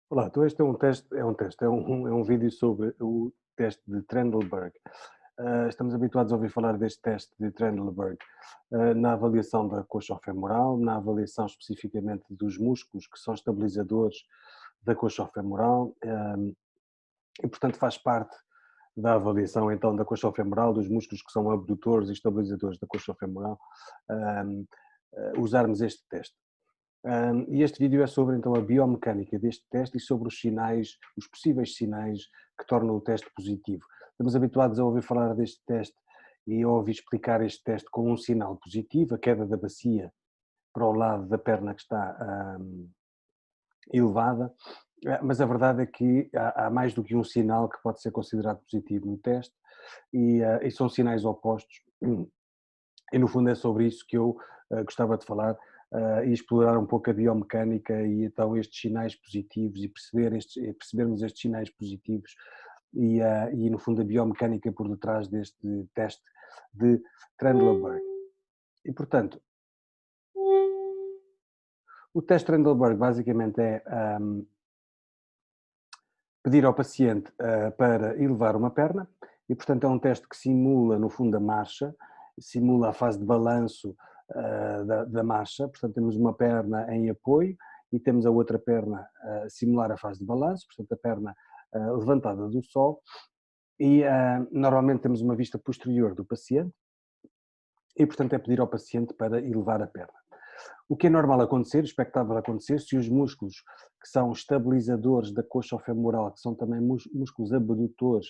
Olá, então este é um vídeo sobre o teste de Trendelenburg. Estamos habituados a ouvir falar deste teste de Trendelenburg na avaliação da coxofemoral, na avaliação especificamente dos músculos que são estabilizadores da coxofemoral, e portanto faz parte da avaliação então da coxofemoral, dos músculos que são abdutores e estabilizadores da coxofemoral, um, usarmos este teste. E este vídeo é sobre então a biomecânica deste teste e sobre os sinais, os possíveis sinais que tornam o teste positivo. Estamos habituados a ouvir falar deste teste e a ouvir explicar este teste com um sinal positivo, a queda da bacia para o lado da perna que está elevada, mas a verdade é que há mais do que um sinal que pode ser considerado positivo no teste e são sinais opostos. E no fundo é sobre isso que eu gostava de falar e explorar um pouco a biomecânica e então estes sinais positivos e percebermos estes sinais positivos e no fundo a biomecânica por detrás deste teste de Trendelenburg. E portanto, o teste Trendelenburg basicamente é pedir ao paciente para elevar uma perna e portanto é um teste que simula no fundo a marcha, simula a fase de balanço da marcha, portanto temos uma perna em apoio e temos a outra perna a simular a fase de balanço, portanto a perna levantada do solo e normalmente temos uma vista posterior do paciente e portanto é pedir ao paciente para elevar a perna. O que é normal acontecer, expectável acontecer, se os músculos que são estabilizadores da coxa femoral, que são também músculos abdutores,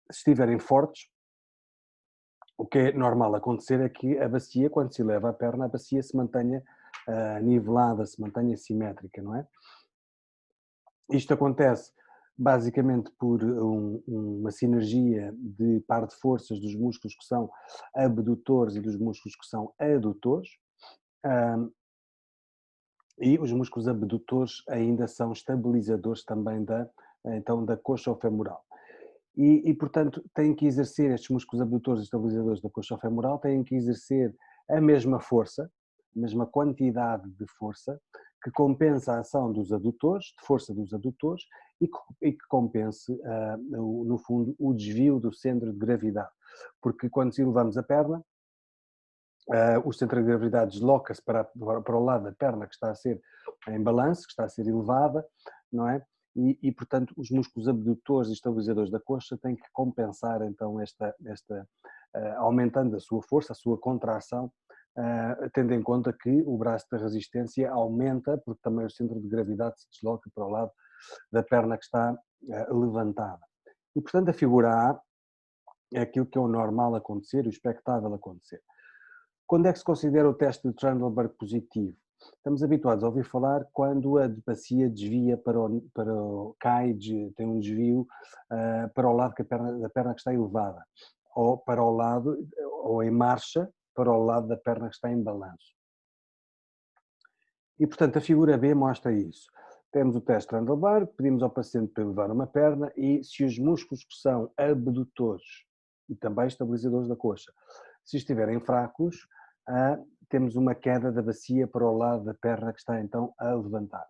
estiverem fortes, o que é normal acontecer é que a bacia, quando se eleva a perna, a bacia se mantenha nivelada, se mantenha simétrica, não é? Isto acontece basicamente por uma sinergia de par de forças dos músculos que são abdutores e dos músculos que são adutores. E os músculos abdutores ainda são estabilizadores também então, da coxa femoral. Portanto, têm que exercer estes músculos abdutores e estabilizadores da coxa femoral, têm que exercer a mesma força, a mesma quantidade de força, que compensa a ação dos adutores, de força dos adutores, e que compense, no fundo, o desvio do centro de gravidade. Porque quando elevamos a perna, o centro de gravidade desloca-se para o lado da perna que está a ser em balanço, que está a ser elevada, não é? Portanto, os músculos abdutores e estabilizadores da coxa têm que compensar, então, aumentando a sua força, a sua contração, tendo em conta que o braço da resistência aumenta, porque também o centro de gravidade se desloca para o lado da perna que está levantada. E, portanto, a figura A é aquilo que é o normal acontecer, o expectável acontecer. Quando é que se considera o teste de Trendelenburg positivo? Estamos habituados a ouvir falar quando a bacia desvia cai, tem um desvio para o lado da perna que está elevada, ou para o lado, ou em marcha, para o lado da perna que está em balanço. E, portanto, a figura B mostra isso. Temos o teste Trendelenburg, pedimos ao paciente para elevar uma perna e se os músculos que são abdutores e também estabilizadores da coxa, se estiverem fracos, temos uma queda da bacia para o lado da perna que está então a levantar.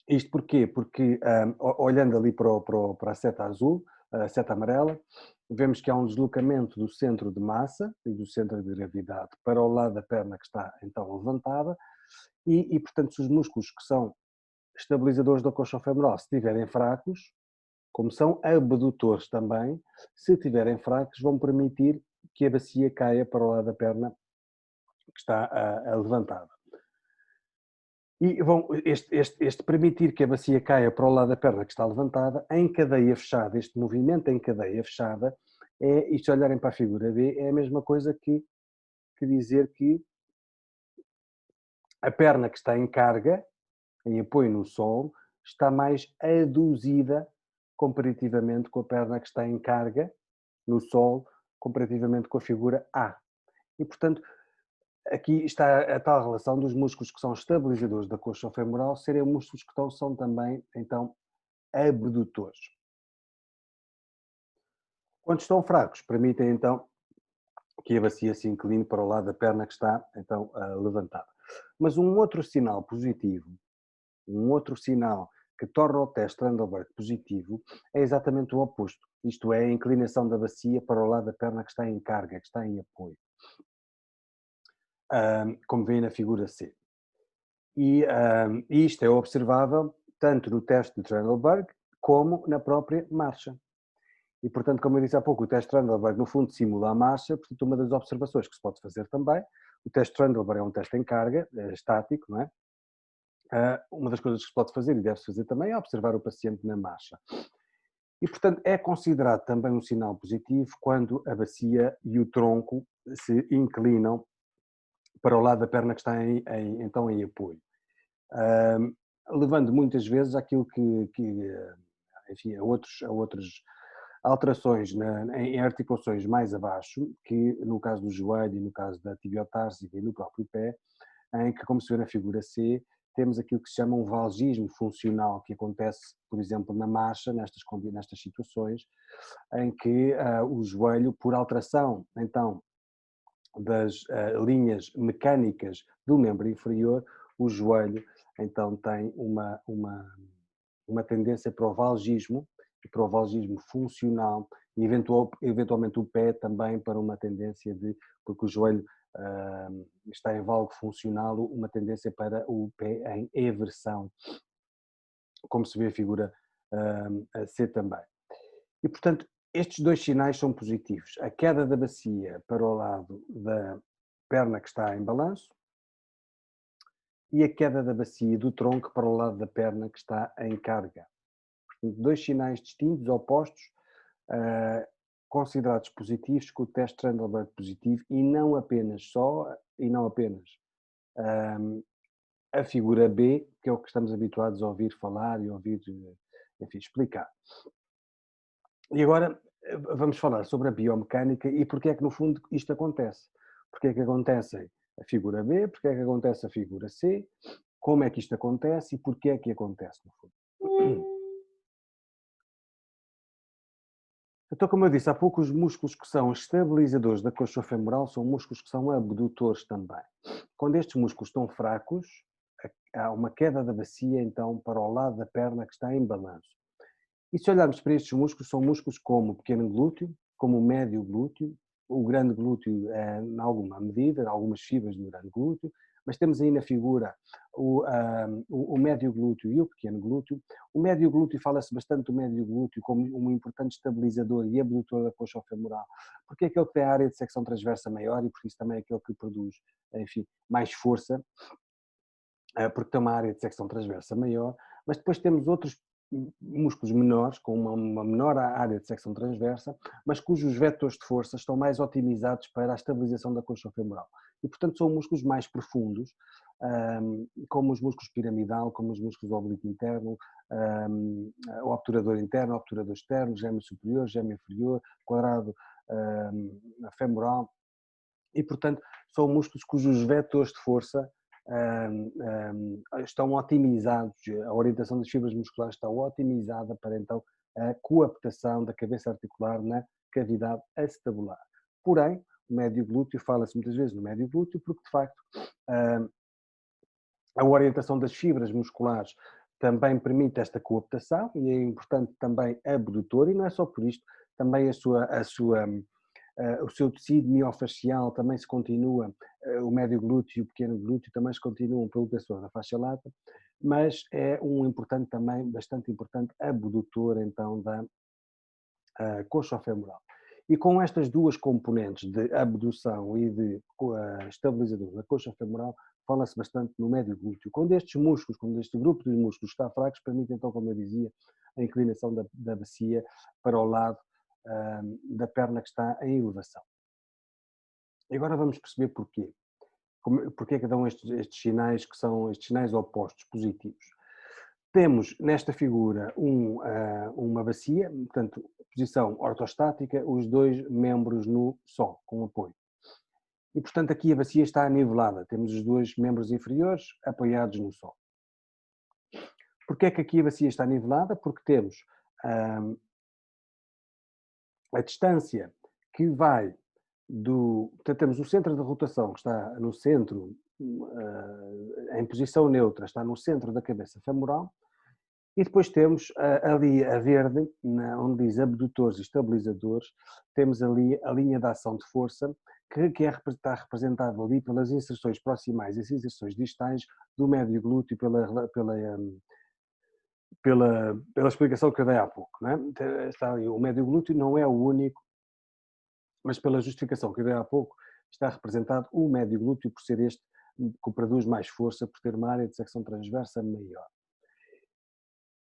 Isto porquê? Porque olhando ali para a seta azul, a seta amarela, vemos que há um deslocamento do centro de massa e do centro de gravidade para o lado da perna que está então levantada portanto, se os músculos que são estabilizadores da coxa femoral se estiverem fracos, como são abdutores também, se estiverem fracos vão permitir que a bacia caia para o lado da perna que está levantada. Este permitir que a bacia caia para o lado da perna que está levantada, em cadeia fechada, este movimento em cadeia fechada, e se olharem para a figura B, é a mesma coisa que dizer que a perna que está em carga, em apoio no solo, está mais aduzida comparativamente com a perna que está em carga no solo, comparativamente com a figura A. E, portanto, aqui está a tal relação dos músculos que são estabilizadores da coxa femoral serem músculos que são também, então, abdutores. Quando estão fracos, permitem, então, que a bacia se incline para o lado da perna que está, então, levantada. Mas um outro sinal positivo um outro sinal que torna o teste Trendelenburg positivo é exatamente o oposto. Isto é, a inclinação da bacia para o lado da perna que está em carga, que está em apoio, como vê na figura C. E isto é observável tanto no teste de Trendelenburg como na própria marcha. E, portanto, como eu disse há pouco, o teste Trendelenburg, no fundo, simula a marcha. Portanto, uma das observações que se pode fazer também, o teste Trendelenburg é um teste em carga, estático, não é? Uma das coisas que se pode fazer e deve-se fazer também é observar o paciente na marcha. E, portanto, é considerado também um sinal positivo quando a bacia e o tronco se inclinam para o lado da perna que está então em apoio. Levando muitas vezes àquilo enfim, a outras alterações em articulações mais abaixo, que no caso do joelho e no caso da tibiotársica e no próprio pé, em que, como se vê na figura C, temos aquilo que se chama um valgismo funcional, que acontece, por exemplo, na marcha, nestas situações, em que o joelho, por alteração, então, das linhas mecânicas do membro inferior, o joelho, então, tem uma tendência para o valgismo, e para o valgismo funcional, e eventualmente o pé também para uma tendência porque o joelho está em valgo funcional, uma tendência para o pé em eversão, como se vê a figura a C também. E, portanto, estes dois sinais são positivos. A queda da bacia para o lado da perna que está em balanço e a queda da bacia do tronco para o lado da perna que está em carga. Portanto, dois sinais distintos, opostos, considerados positivos, com o teste Trendelenburg positivo e não apenas a figura B, que é o que estamos habituados a ouvir falar e ouvir, enfim, explicar. E agora vamos falar sobre a biomecânica e porque é que no fundo isto acontece. Porque é que acontece a figura B, porque é que acontece a figura C, como é que isto acontece e porque é que acontece no fundo. Então, como eu disse há pouco, os músculos que são estabilizadores da coxofemoral são músculos que são abdutores também. Quando estes músculos estão fracos, há uma queda da bacia, então, para o lado da perna que está em balanço. E se olharmos para estes músculos, são músculos como o pequeno glúteo, como o médio glúteo, o grande glúteo em alguma medida, algumas fibras do grande glúteo, mas temos aí na figura o médio glúteo e o pequeno glúteo. O médio glúteo, fala-se bastante do médio glúteo como um importante estabilizador e abdutor da coxa femoral, porque é aquele que tem a área de secção transversa maior e por isso também é aquele que produz, enfim, mais força, porque tem uma área de secção transversa maior, mas depois temos outros músculos menores, com uma menor área de secção transversa, mas cujos vetores de força estão mais otimizados para a estabilização da coxa femoral. E, portanto, são músculos mais profundos, como os músculos piramidal, como os músculos do oblíquo interno, o obturador interno, o obturador externo, gêmeo superior, gêmeo inferior, quadrado femoral, e, portanto, são músculos cujos vetores de força estão otimizados, a orientação das fibras musculares está otimizada para então a coaptação da cabeça articular na cavidade acetabular. Porém, o médio glúteo, fala-se muitas vezes no médio glúteo, porque de facto a orientação das fibras musculares também permite esta coaptação e é importante também abdutor, e não é só por isto, também o seu tecido miofascial também se continua, o médio glúteo e o pequeno glúteo também se continuam pelo pessoal da faixa lata, mas é um importante também, bastante importante, abdutor então da coxa femoral. E com estas duas componentes de abdução e de estabilizador da coxa femoral, fala-se bastante no médio glúteo. Quando este grupo de músculos está fracos, permite então, como eu dizia, a inclinação da bacia para o lado da perna que está em elevação. E agora vamos perceber porquê. Porquê é que dão estes sinais que são estes sinais opostos, positivos. Temos nesta figura uma bacia, portanto, posição ortostática, os dois membros no sol, com apoio. E, portanto, aqui a bacia está nivelada, temos os dois membros inferiores apoiados no sol. Porquê é que aqui a bacia está nivelada? Porque temos a distância que vai portanto, temos o centro de rotação que está no centro em posição neutra, está no centro da cabeça femoral, e depois temos ali a verde, onde diz abdutores e estabilizadores, temos ali a linha de ação de força, está representada ali pelas inserções proximais e as inserções distais do médio glúteo pela explicação que eu dei há pouco. Não é? Está ali, o médio glúteo não é o único, mas pela justificação que eu dei há pouco, está representado o médio glúteo por ser este que produz mais força, por ter uma área de secção transversa maior.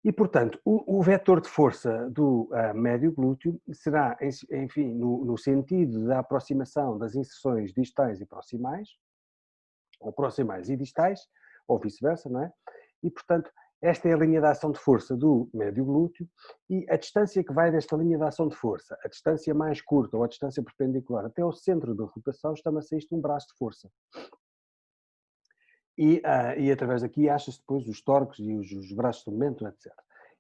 E, portanto, o vetor de força do médio glúteo será, enfim, no sentido da aproximação das inserções distais e proximais, ou proximais e distais, ou vice-versa, não é? E, portanto, esta é a linha de ação de força do médio glúteo e a distância que vai desta linha de ação de força, a distância mais curta ou a distância perpendicular até ao centro da rotação, chama-se isto um braço de força. E através daqui achas depois os torques e os braços de momento, etc.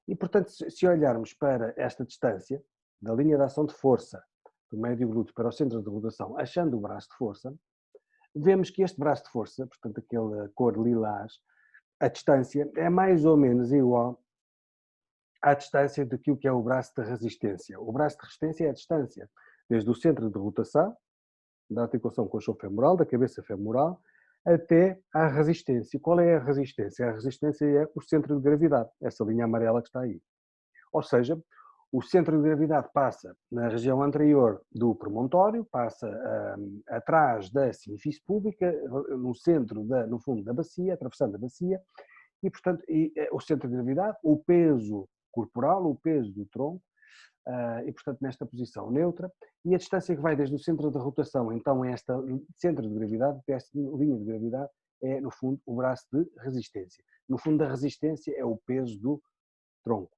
E, portanto, se olharmos para esta distância, da linha de ação de força do médio glúteo para o centro de rotação, achando o braço de força, vemos que este braço de força, portanto, aquela cor lilás, a distância é mais ou menos igual à distância daquilo que é o braço de resistência. O braço de resistência é a distância desde o centro de rotação, da articulação coxofemoral, da cabeça femoral, até à resistência. Qual é a resistência? A resistência é o centro de gravidade, essa linha amarela que está aí. Ou seja, o centro de gravidade passa na região anterior do promontório, passa atrás da sínfise púbica, no centro, no fundo da bacia, atravessando a bacia, e, portanto, o centro de gravidade, o peso corporal, o peso do tronco, e, portanto, nesta posição neutra, e a distância que vai desde o centro da rotação, então, a esta centro de gravidade, esta linha de gravidade, é, no fundo, o braço de resistência. No fundo, a resistência é o peso do tronco.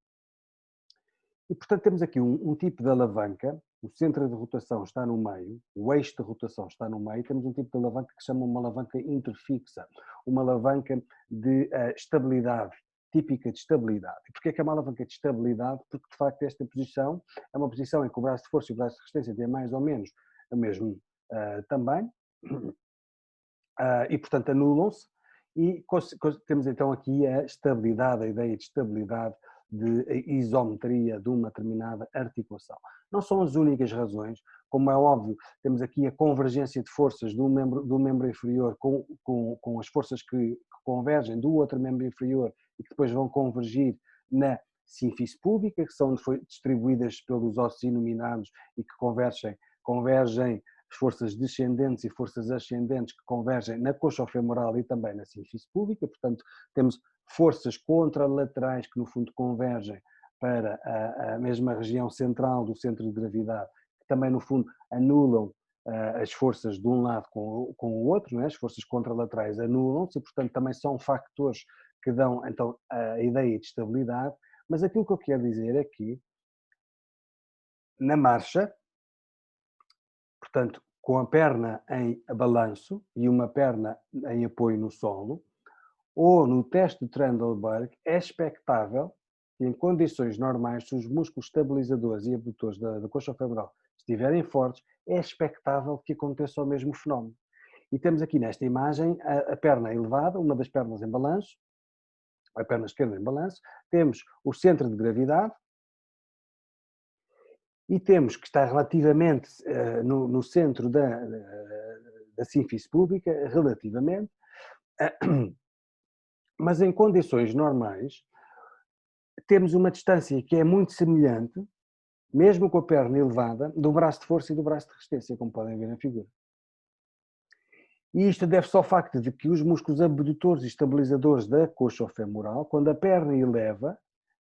E, portanto, temos aqui um tipo de alavanca, o centro de rotação está no meio, o eixo de rotação está no meio, temos um tipo de alavanca que se chama uma alavanca interfixa, uma alavanca de estabilidade, típica de estabilidade. E porquê é que é uma alavanca de estabilidade? Porque, de facto, esta posição é uma posição em que o braço de força e o braço de resistência têm mais ou menos o mesmo tamanho, e, portanto, anulam-se, e temos então aqui a estabilidade, a ideia de estabilidade, de isometria de uma determinada articulação. Não são as únicas razões, como é óbvio, temos aqui a convergência de forças do membro inferior com as forças que convergem do outro membro inferior e que depois vão convergir na sínfise púbica, que são distribuídas pelos ossos iluminados e que convergem as forças descendentes e forças ascendentes que convergem na coxofemoral e também na sínfise púbica, portanto temos forças contralaterais que no fundo convergem para a mesma região central do centro de gravidade, que também no fundo anulam as forças de um lado com o outro, não é? As forças contralaterais anulam-se e portanto também são factores que dão então a ideia de estabilidade, mas aquilo que eu quero dizer é que na marcha, portanto, com a perna em balanço e uma perna em apoio no solo, ou no teste de Trendelenburg, é expectável que em condições normais, se os músculos estabilizadores e abdutores da coxa femoral estiverem fortes, é expectável que aconteça o mesmo fenómeno. E temos aqui nesta imagem a perna elevada, uma das pernas em balanço, a perna esquerda em balanço, temos o centro de gravidade, e temos que estar relativamente no centro da sínfise púbica, relativamente, mas em condições normais temos uma distância que é muito semelhante, mesmo com a perna elevada, do braço de força e do braço de resistência, como podem ver na figura. E isto deve-se ao facto de que os músculos abdutores e estabilizadores da coxa femoral, quando a perna eleva,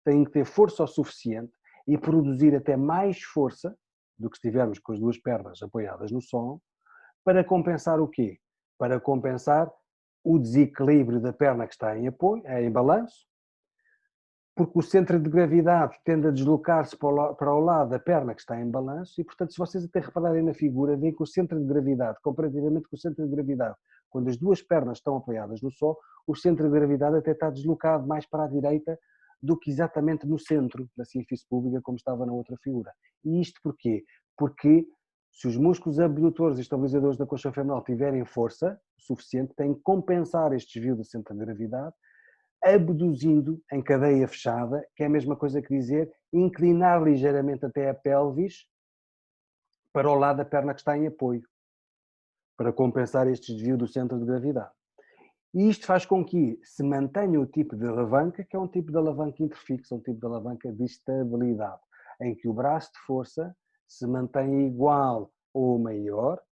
têm que ter força o suficiente e produzir até mais força do que se tivermos com as duas pernas apoiadas no solo, para compensar o quê? Para compensar o desequilíbrio da perna que está em apoio, em balanço, porque o centro de gravidade tende a deslocar-se para o lado da perna que está em balanço e, portanto, se vocês até repararem na figura, veem que o centro de gravidade, comparativamente com o centro de gravidade, quando as duas pernas estão apoiadas no solo, o centro de gravidade até está deslocado mais para a direita do que exatamente no centro da sínfise púbica, como estava na outra figura. E isto porquê? Porque Se os músculos abdutores e estabilizadores da coxa femoral tiverem força suficiente, têm que compensar este desvio do centro de gravidade, abduzindo em cadeia fechada, que é a mesma coisa que dizer inclinar ligeiramente até a pelvis para o lado da perna que está em apoio, para compensar este desvio do centro de gravidade. E isto faz com que se mantenha o tipo de alavanca, que é um tipo de alavanca interfixa, um tipo de alavanca de estabilidade, em que o braço de força se mantém igual ou maior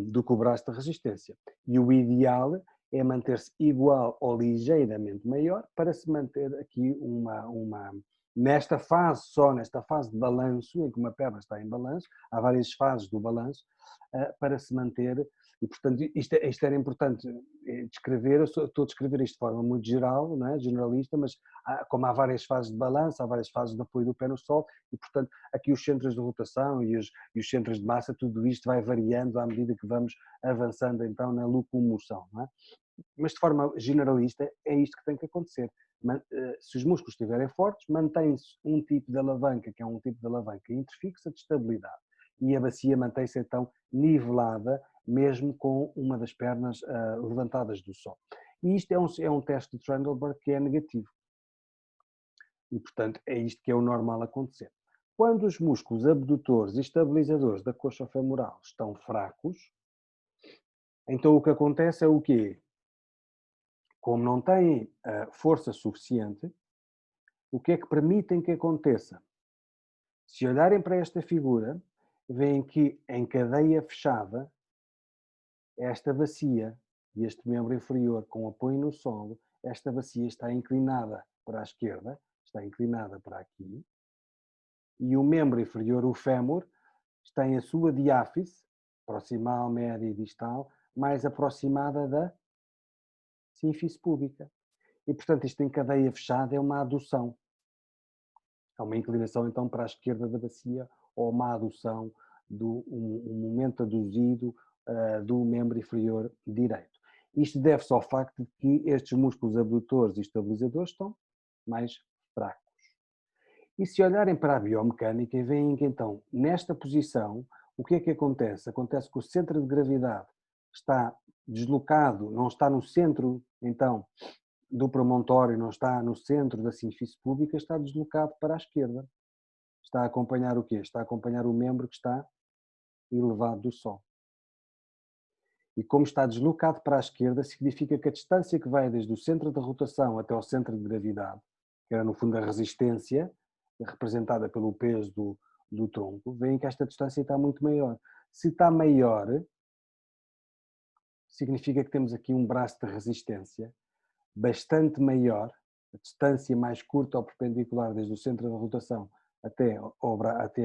do que o braço de resistência. E o ideal é manter-se igual ou ligeiramente maior para se manter aqui nesta fase só, nesta fase de balanço, em que uma perna está em balanço, há várias fases do balanço, para se manter, e portanto isto era importante descrever, eu estou a descrever isto de forma muito geral, não é? Generalista, mas como há várias fases de balanço, há várias fases de apoio do pé no solo, e portanto aqui os centros de rotação e os centros de massa, tudo isto vai variando à medida que vamos avançando então na locomoção, não é? Mas de forma generalista é isto que tem que acontecer. Se os músculos estiverem fortes, mantém-se um tipo de alavanca, que é um tipo de alavanca interfixa de estabilidade. E a bacia mantém-se então nivelada, mesmo com uma das pernas levantadas do solo. E isto é um teste de Trendelenburg que é negativo. E, portanto, é isto que é o normal acontecer. Quando os músculos abdutores e estabilizadores da coxa femoral estão fracos, então o que acontece é o quê? Como não têm força suficiente, o que é que permitem que aconteça? Se olharem para esta figura, veem que em cadeia fechada, esta bacia e este membro inferior com apoio no solo, esta bacia está inclinada para a esquerda, está inclinada para aqui, e o membro inferior, o fémur, tem a sua diáfise, proximal, média e distal, mais aproximada da sínfise púbica. E, portanto, isto em cadeia fechada é uma adução. É uma inclinação, então, para a esquerda da bacia ou uma adução um momento aduzido do membro inferior direito. Isto deve-se ao facto de que estes músculos abdutores e estabilizadores estão mais fracos. E se olharem para a biomecânica e veem que, então, nesta posição, o que é que acontece? Acontece que o centro de gravidade está deslocado, não está no centro, então, do promontório, não está no centro da sínfise púbica, está deslocado para a esquerda. Está a acompanhar o quê? Está a acompanhar o membro que está elevado do solo. E como está deslocado para a esquerda, significa que a distância que vai desde o centro da rotação até ao centro de gravidade, que era no fundo a resistência, representada pelo peso do tronco, veem que esta distância está muito maior. Se está maior, significa que temos aqui um braço de resistência bastante maior, a distância mais curta ou perpendicular desde o centro da rotação até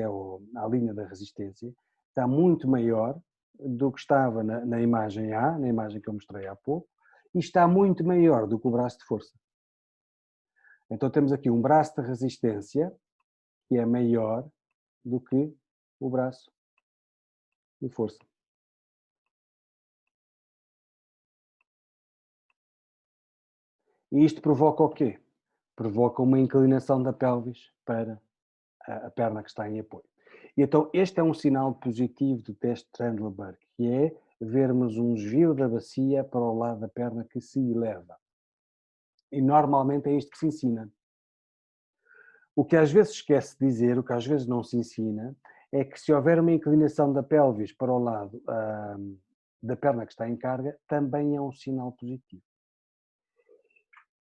à linha da resistência, está muito maior do que estava na imagem A, na imagem que eu mostrei há pouco, e está muito maior do que o braço de força. Então temos aqui um braço de resistência que é maior do que o braço de força. E isto provoca o quê? Provoca uma inclinação da pelvis para a perna que está em apoio. E então este é um sinal positivo do teste de Trendelenburg, que é vermos um desvio da bacia para o lado da perna que se eleva. E normalmente é isto que se ensina. O que às vezes esquece de dizer, o que às vezes não se ensina, é que se houver uma inclinação da pelvis para o lado da perna que está em carga, também é um sinal positivo.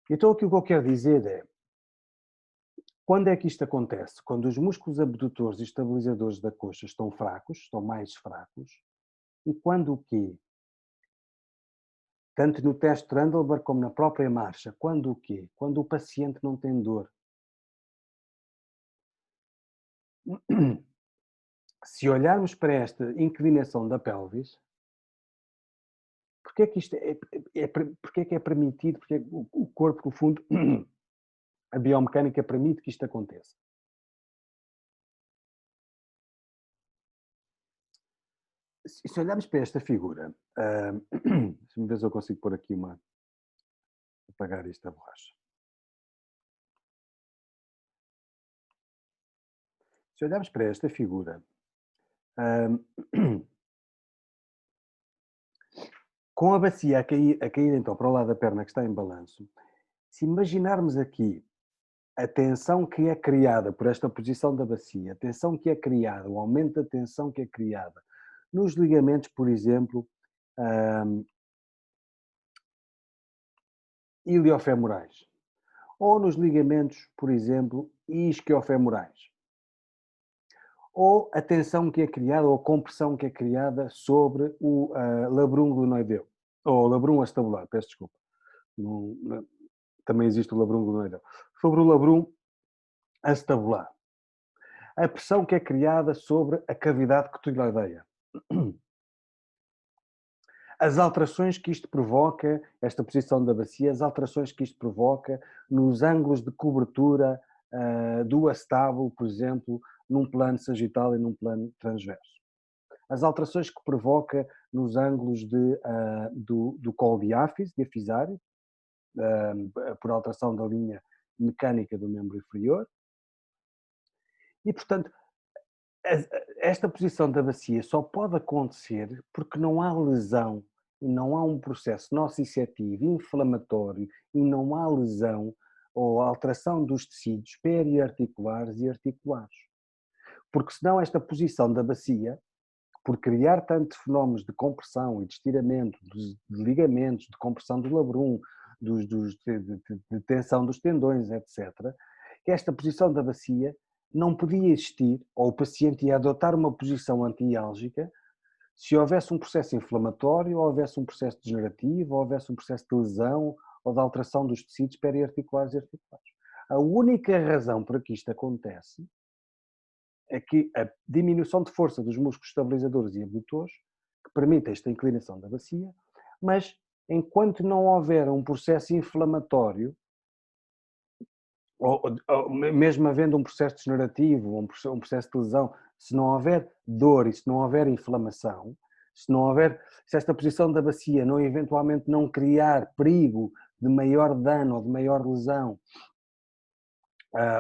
Então aquilo que eu quero dizer é, quando é que isto acontece? Quando os músculos abdutores e estabilizadores da coxa estão fracos, estão mais fracos, e quando o quê? Tanto no teste de Trendelenburg como na própria marcha, quando o quê? Quando o paciente não tem dor. Se olharmos para esta inclinação da pelvis, porque é que isto porque é que é permitido, porque é que o corpo, no fundo, a biomecânica permite que isto aconteça? Se olharmos para esta figura, deixa-me ver se eu consigo pôr aqui apagar esta borracha. Se olharmos para esta figura, Ahm, Com a bacia a cair então para o lado da perna que está em balanço, se imaginarmos aqui a tensão que é criada por esta posição da bacia, a tensão que é criada, o aumento da tensão que é criada nos ligamentos, por exemplo, ahm, iliofemorais, ou nos ligamentos, por exemplo, isquiofemorais, ou a tensão que é criada, ou a compressão que é criada sobre o labrum glenoideu, ou labrum acetabular, peço desculpa. Também existe o labrum glenoideu. Sobre o labrum acetabular. A pressão que é criada sobre a cavidade cotiloideia. As alterações que isto provoca, esta posição da bacia, as alterações que isto provoca nos ângulos de cobertura do acetábulo, por exemplo, num plano sagital e num plano transverso. As alterações que provoca nos ângulos do colo diafisário, por alteração da linha mecânica do membro inferior. E, portanto, esta posição da bacia só pode acontecer porque não há lesão e não há um processo nociceptivo, inflamatório, e não há lesão ou alteração dos tecidos periarticulares e articulares. Porque senão esta posição da bacia, por criar tantos fenómenos de compressão e de estiramento de ligamentos, de compressão do labrum, de tensão dos tendões, etc., que esta posição da bacia não podia existir, ou o paciente ia adotar uma posição antiálgica, se houvesse um processo inflamatório, ou houvesse um processo degenerativo, ou houvesse um processo de lesão ou de alteração dos tecidos periarticulares e articulares. A única razão por que isto acontece é que a diminuição de força dos músculos estabilizadores e abdutores, que permite esta inclinação da bacia, mas enquanto não houver um processo inflamatório, ou mesmo havendo um processo degenerativo, um processo de lesão, se não houver dor e se não houver inflamação, se esta posição da bacia não eventualmente não criar perigo de maior dano ou de maior lesão,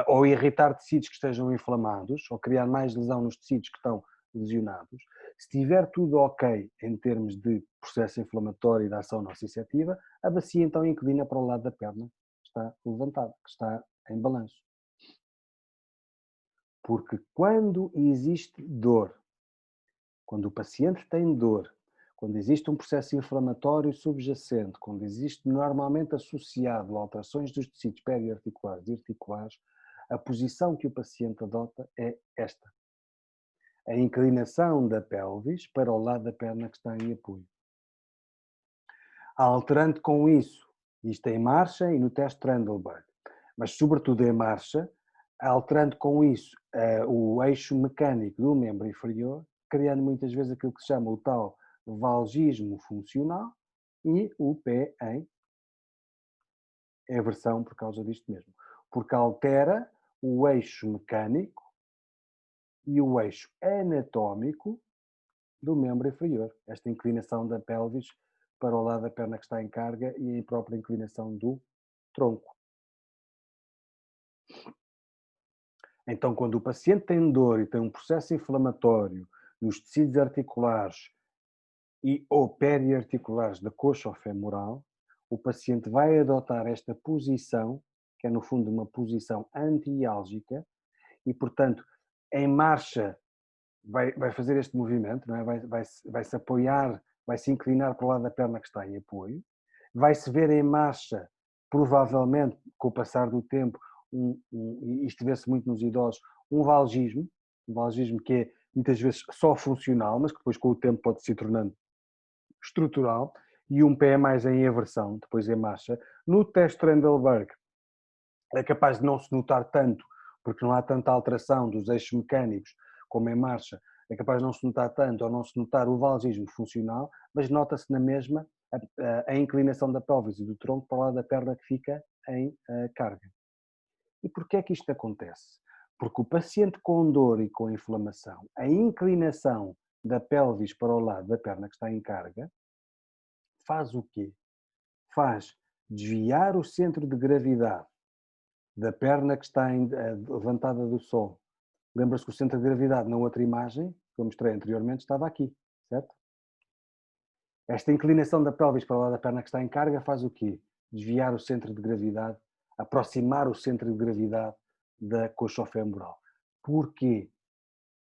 ou irritar tecidos que estejam inflamados, ou criar mais lesão nos tecidos que estão lesionados, se estiver tudo ok em termos de processo inflamatório e de ação nociceptiva, a bacia então inclina para o lado da perna que está levantada, que está em balanço. Porque quando existe dor, quando o paciente tem dor, quando existe um processo inflamatório subjacente, quando existe normalmente associado a alterações dos tecidos periarticulares e articulares, a posição que o paciente adota é esta. A inclinação da pelvis para o lado da perna que está em apoio. Alterando com isso, isto em marcha e no teste Trendelenburg, mas sobretudo em marcha, alterando com isso o eixo mecânico do membro inferior, criando muitas vezes aquilo que se chama o tal valgismo funcional e o pé em aversão por causa disto mesmo. Porque altera o eixo mecânico e o eixo anatómico do membro inferior. Esta inclinação da pelvis para o lado da perna que está em carga e a própria inclinação do tronco. Então, quando o paciente tem dor e tem um processo inflamatório nos tecidos articulares e ou periarticulares da coxa ou femoral, o paciente vai adotar esta posição, que é no fundo uma posição antiálgica, e portanto, em marcha, vai fazer este movimento, não é? Vai-se apoiar, vai se inclinar para o lado da perna que está em apoio, vai-se ver em marcha, provavelmente, com o passar do tempo, isto vê-se muito nos idosos, um valgismo que é muitas vezes só funcional, mas que depois com o tempo pode se tornando estrutural, e um pé mais em aversão, depois em marcha. No teste Trendelenburg é capaz de não se notar tanto, porque não há tanta alteração dos eixos mecânicos como em marcha, é capaz de não se notar tanto ou não se notar o valgismo funcional, mas nota-se na mesma a inclinação da pelvis e do tronco para o lado da perna que fica em carga. E porquê é que isto acontece? Porque o paciente com dor e com inflamação, a inclinação da pelvis para o lado da perna que está em carga, faz o quê? Faz desviar o centro de gravidade da perna que está levantada do solo. Lembra-se que o centro de gravidade na outra imagem, que eu mostrei anteriormente, estava aqui, certo? Esta inclinação da pelvis para o lado da perna que está em carga faz o quê? Desviar o centro de gravidade, aproximar o centro de gravidade da coxofemoral. Porquê?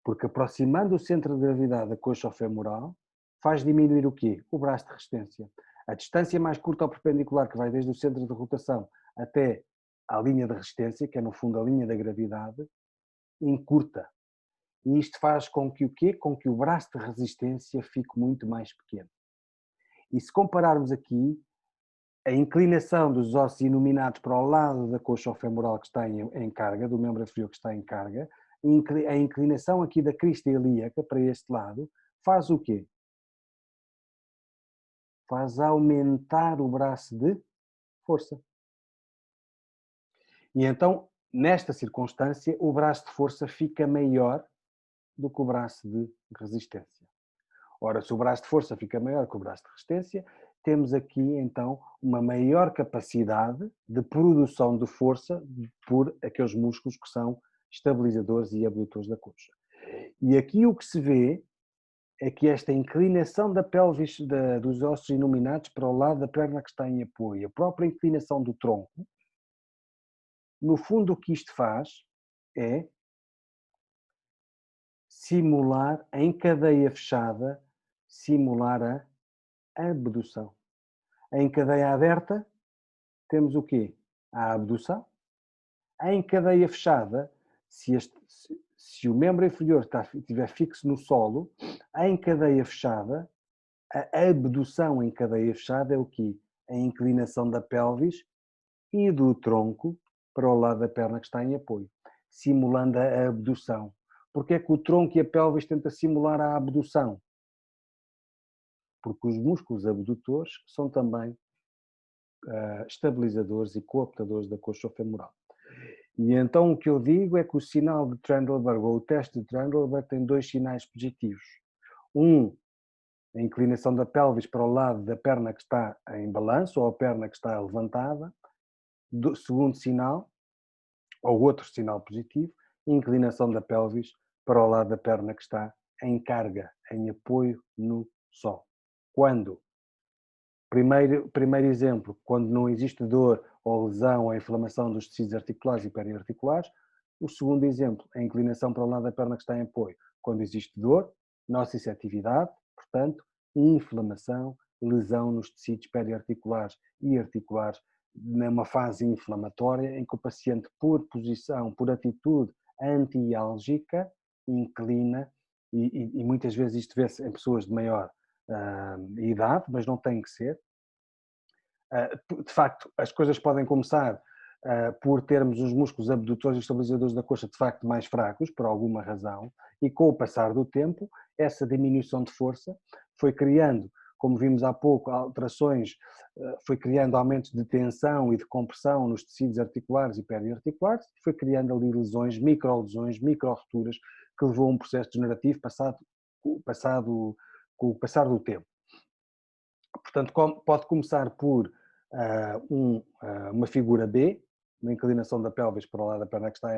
Porque aproximando o centro de gravidade da coxofemoral faz diminuir o quê? O braço de resistência. A distância mais curta ao perpendicular, que vai desde o centro de rotação até à linha de resistência, que é no fundo a linha da gravidade, encurta. E isto faz com que o quê? Com que o braço de resistência fique muito mais pequeno. E se compararmos aqui, a inclinação dos ossos iluminados para o lado da coxofemoral que está em carga, do membro inferior que está em carga, a inclinação aqui da crista ilíaca para este lado, faz o quê? Faz aumentar o braço de força. E então, nesta circunstância, o braço de força fica maior do que o braço de resistência. Ora, se o braço de força fica maior que o braço de resistência, temos aqui então uma maior capacidade de produção de força por aqueles músculos que são estabilizadores e abdutores da coxa. E aqui o que se vê é que esta inclinação da pelvis dos ossos iluminados para o lado da perna que está em apoio, a própria inclinação do tronco, no fundo o que isto faz é simular em cadeia fechada, simular a abdução. Em cadeia aberta, temos o quê? A abdução. Em cadeia fechada, se o membro inferior estiver fixo no solo, em cadeia fechada, a abdução em cadeia fechada é o quê? A inclinação da pelvis e do tronco para o lado da perna que está em apoio, simulando a abdução. Porque é que o tronco e a pelvis tentam simular a abdução? Porque os músculos abdutores são também estabilizadores e cooptadores da coxofemoral. E então o que eu digo é que o sinal de Trendelenburg, ou o teste de Trendelenburg, tem dois sinais positivos. A inclinação da pelvis para o lado da perna que está em balanço, ou a perna que está levantada. Segundo sinal, ou outro sinal positivo, a inclinação da pelvis para o lado da perna que está em carga, em apoio no solo. Quando? Primeiro exemplo, quando não existe dor ou lesão ou inflamação dos tecidos articulares e periarticulares. O segundo exemplo, a inclinação para o lado da perna que está em apoio, quando existe dor, nociceptividade, portanto, inflamação, lesão nos tecidos periarticulares e articulares, numa fase inflamatória, em que o paciente, por posição, por atitude antiálgica, inclina, e muitas vezes isto vê-se em pessoas de maior idade, mas não tem que ser. De facto, as coisas podem começar por termos os músculos abdutores e estabilizadores da coxa de facto mais fracos, por alguma razão, e com o passar do tempo, essa diminuição de força foi criando, como vimos há pouco, alterações, foi criando aumentos de tensão e de compressão nos tecidos articulares e periarticulares, foi criando ali lesões, micro-roturas, que levou a um processo degenerativo com o passar do tempo. Portanto, pode começar por uma figura B, uma inclinação da pelvis para o lado da perna que está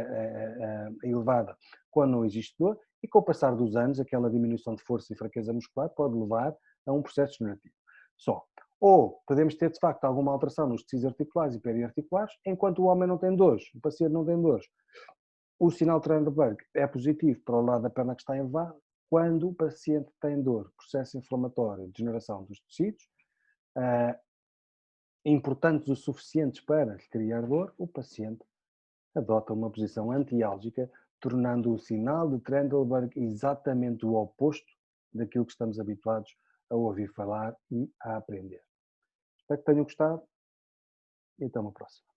elevada quando não existe dor, e com o passar dos anos, aquela diminuição de força e fraqueza muscular pode levar a um processo degenerativo. Só. Ou podemos ter, de facto, alguma alteração nos tecidos articulares e periarticulares, enquanto o homem não tem dores, o paciente não tem dores. O sinal Trendelenburg é positivo para o lado da perna que está elevada quando o paciente tem dor, processo inflamatório, degeneração dos tecidos, importantes o suficientes para criar dor, o paciente adota uma posição antiálgica, tornando o sinal de Trendelenburg exatamente o oposto daquilo que estamos habituados a ouvir falar e a aprender. Espero que tenham gostado e até uma próxima.